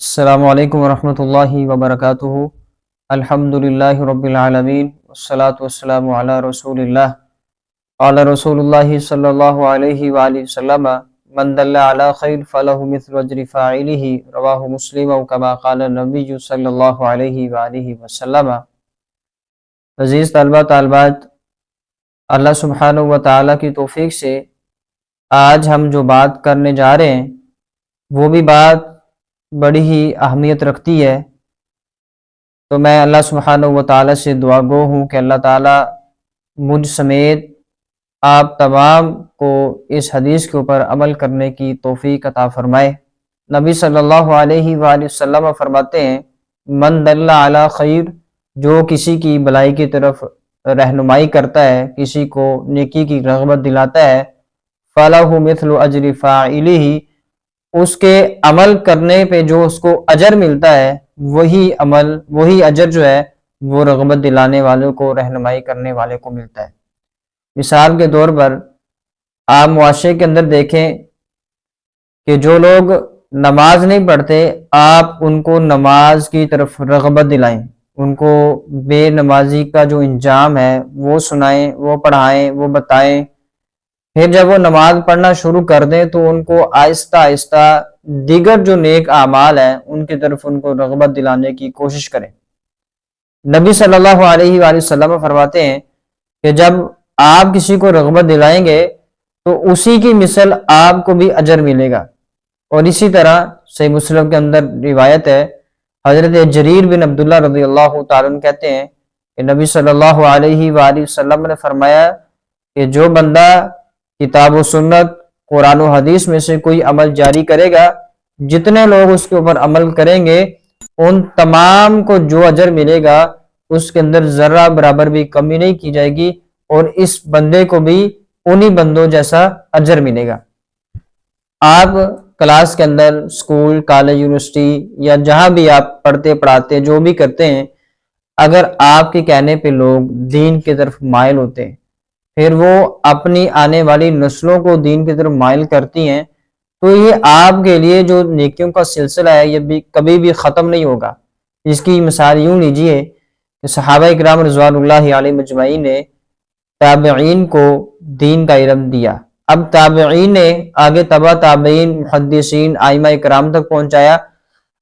السلام علیکم ورحمۃ اللہ وبرکاتہ۔ الحمد للہ رب العالمین والصلاة والسلام علی رسول اللہ قال رسول اللہ صلی اللہ علیہ وآلہ وسلم من دل علی خیر فلہ مثل اجر فاعلہ رواہ مسلم کما قال النبی صلی اللہ علیہ وآلہ وسلم۔ عزیز طلبہ طالبات، اللہ سبحانہ و تعالیٰ کی توفیق سے آج ہم جو بات کرنے جا رہے ہیں وہ بھی بات بڑی ہی اہمیت رکھتی ہے، تو میں اللہ سبحانہ و تعالیٰ سے دعا گو ہوں کہ اللہ تعالیٰ مجھ سمیت آپ تمام کو اس حدیث کے اوپر عمل کرنے کی توفیق عطا فرمائے۔ نبی صلی اللہ علیہ وآلہ وسلم فرماتے ہیں من دل علی خیر، جو کسی کی بھلائی کی طرف رہنمائی کرتا ہے، کسی کو نیکی کی رغبت دلاتا ہے، فَلَهُ مِثْلُ أَجْرِ فَاعِلِهِ، اس کے عمل کرنے پہ جو اس کو اجر ملتا ہے وہی اجر جو ہے وہ رغبت دلانے والوں کو، رہنمائی کرنے والے کو ملتا ہے۔ مثال کے طور پر آپ معاشرے کے اندر دیکھیں کہ جو لوگ نماز نہیں پڑھتے، آپ ان کو نماز کی طرف رغبت دلائیں، ان کو بے نمازی کا جو انجام ہے وہ سنائیں، وہ پڑھائیں، وہ بتائیں۔ پھر جب وہ نماز پڑھنا شروع کر دیں تو ان کو آہستہ آہستہ دیگر جو نیک اعمال ہیں ان کی طرف ان کو رغبت دلانے کی کوشش کریں۔ نبی صلی اللہ علیہ وآلہ وسلم فرماتے ہیں کہ جب آپ کسی کو رغبت دلائیں گے تو اسی کی مثل آپ کو بھی اجر ملے گا۔ اور اسی طرح صحیح مسلم کے اندر روایت ہے، حضرت جریر بن عبداللہ رضی اللہ تعالیٰ عنہ کہتے ہیں کہ نبی صلی اللہ علیہ وآلہ وسلم نے فرمایا کہ جو بندہ کتاب و سنت، قرآن و حدیث میں سے کوئی عمل جاری کرے گا، جتنے لوگ اس کے اوپر عمل کریں گے ان تمام کو جو اجر ملے گا اس کے اندر ذرہ برابر بھی کمی نہیں کی جائے گی، اور اس بندے کو بھی انہی بندوں جیسا اجر ملے گا۔ آپ کلاس کے اندر، اسکول، کالج، یونیورسٹی یا جہاں بھی آپ پڑھتے پڑھاتے جو بھی کرتے ہیں، اگر آپ کے کہنے پہ لوگ دین کی طرف مائل ہوتے ہیں، پھر وہ اپنی آنے والی نسلوں کو دین کی طرف مائل کرتی ہیں، تو یہ آپ کے لیے جو نیکیوں کا سلسلہ ہے یہ بھی کبھی بھی ختم نہیں ہوگا۔ اس کی مثال یوں لیجئے کہ صحابہ اکرام رضوان اللہ علیہ مجمعین نے تابعین کو دین کا علم دیا، اب تابعین نے آگے تبع تابعین، محدثین، ائمہ اکرام تک پہنچایا۔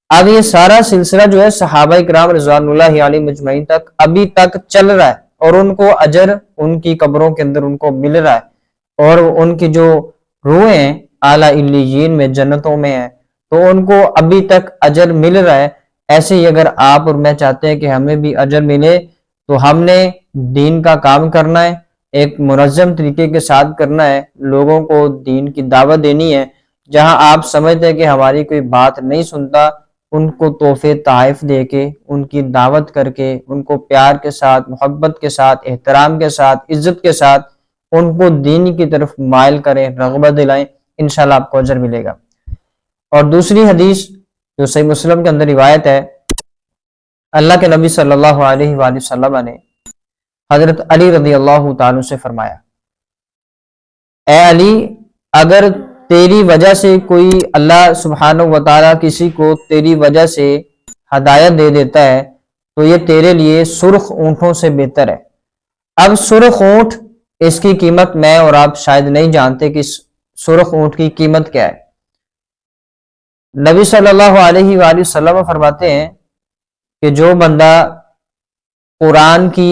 اب یہ سارا سلسلہ جو ہے صحابہ اکرام رضوان اللہ علیہ مجمعین تک ابھی تک چل رہا ہے، اور ان کو اجر ان کی قبروں کے اندر ان کو مل رہا ہے، اور ان کی جو روحیں ہیں اعلیٰ علیین میں، جنتوں میں ہیں، تو ان کو ابھی تک اجر مل رہا ہے۔ ایسے ہی اگر آپ اور میں چاہتے ہیں کہ ہمیں بھی اجر ملے تو ہم نے دین کا کام کرنا ہے، ایک منظم طریقے کے ساتھ کرنا ہے، لوگوں کو دین کی دعوت دینی ہے۔ جہاں آپ سمجھتے ہیں کہ ہماری کوئی بات نہیں سنتا، ان کو تحفے تحائف دے کے، ان کی دعوت کر کے، ان کو پیار کے ساتھ، محبت کے ساتھ، احترام کے ساتھ، عزت کے ساتھ ان کو دین کی طرف مائل کریں، رغبت دلائیں، انشاءاللہ آپ کو اجر ملے گا۔ اور دوسری حدیث جو صحیح مسلم کے اندر روایت ہے، اللہ کے نبی صلی اللہ علیہ وآلہ وسلم نے حضرت علی رضی اللہ تعالیٰ سے فرمایا، اے علی، اگر تیری وجہ سے کوئی، اللہ سبحانہ و تعالیٰ کسی کو تیری وجہ سے ہدایت دے دیتا ہے تو یہ تیرے لیے سرخ اونٹوں سے بہتر ہے۔ اب سرخ اونٹ، اس کی قیمت میں اور آپ شاید نہیں جانتے کہ سرخ اونٹ کی قیمت کیا ہے۔ نبی صلی اللہ علیہ وآلہ وسلم فرماتے ہیں کہ جو بندہ قرآن کی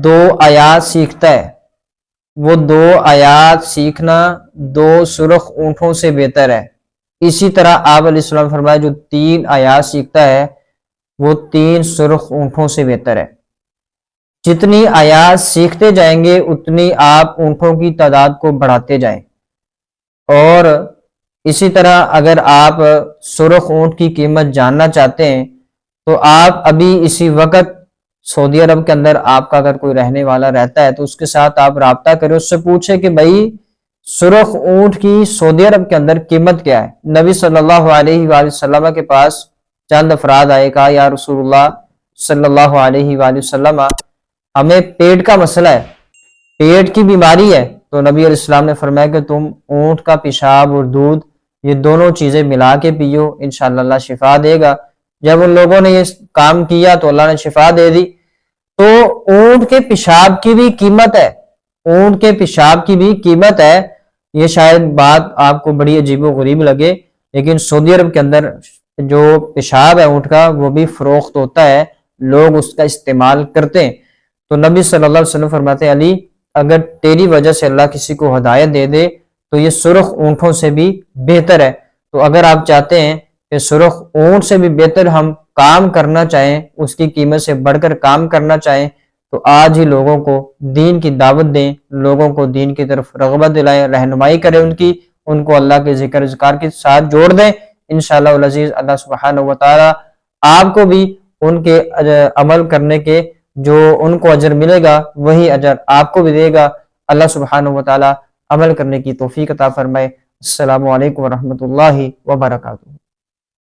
2 آیات سیکھتا ہے، وہ 2 آیات سیکھنا 2 سرخ اونٹوں سے بہتر ہے۔ اسی طرح آپ علیہ السلام فرمایا جو 3 آیات سیکھتا ہے وہ 3 سرخ اونٹوں سے بہتر ہے۔ جتنی آیات سیکھتے جائیں گے اتنی آپ اونٹوں کی تعداد کو بڑھاتے جائیں۔ اور اسی طرح اگر آپ سرخ اونٹ کی قیمت جاننا چاہتے ہیں تو آپ ابھی اسی وقت سعودی عرب کے اندر آپ کا اگر کوئی رہنے والا رہتا ہے تو اس کے ساتھ آپ رابطہ کریں، اس سے پوچھیں کہ بھائی سرخ اونٹ کی سعودی عرب کے اندر قیمت کیا ہے۔ نبی صلی اللہ علیہ وآلہ وسلم کے پاس چند افراد آئے، کہا یا رسول اللہ صلی اللہ علیہ وآلہ وسلم، ہمیں پیٹ کا مسئلہ ہے، پیٹ کی بیماری ہے۔ تو نبی علیہ السلام نے فرمایا کہ تم اونٹ کا پیشاب اور دودھ یہ دونوں چیزیں ملا کے پیو، انشاءاللہ اللہ شفا دے گا۔ جب ان لوگوں نے یہ کام کیا تو اللہ نے شفا دے دی۔ تو اونٹ کے پیشاب کی بھی قیمت ہے، اونٹ کے پیشاب کی بھی قیمت ہے۔ یہ شاید بات آپ کو بڑی عجیب و غریب لگے، لیکن سعودی عرب کے اندر جو پیشاب ہے اونٹ کا وہ بھی فروخت ہوتا ہے، لوگ اس کا استعمال کرتے ہیں۔ تو نبی صلی اللہ علیہ وسلم فرماتے ہیں علی اگر تیری وجہ سے اللہ کسی کو ہدایت دے دے تو یہ سرخ اونٹوں سے بھی بہتر ہے۔ تو اگر آپ چاہتے ہیں کہ سرخ اونٹ سے بھی بہتر ہم کام کرنا چاہیں، اس کی قیمت سے بڑھ کر کام کرنا چاہیں، تو آج ہی لوگوں کو دین کی دعوت دیں، لوگوں کو دین کی طرف رغبت دلائیں، رہنمائی کریں ان کو اللہ کے ذکر اذکار کے ساتھ جوڑ دیں۔ انشاءاللہ العزیز اللہ سبحانہ وتعالی آپ کو بھی ان کے عمل کرنے کے جو ان کو اجر ملے گا وہی اجر آپ کو بھی دے گا۔ اللہ سبحانہ وتعالی عمل کرنے کی توفیق عطا فرمائے۔ السلام علیکم ورحمۃ اللہ وبرکاتہ۔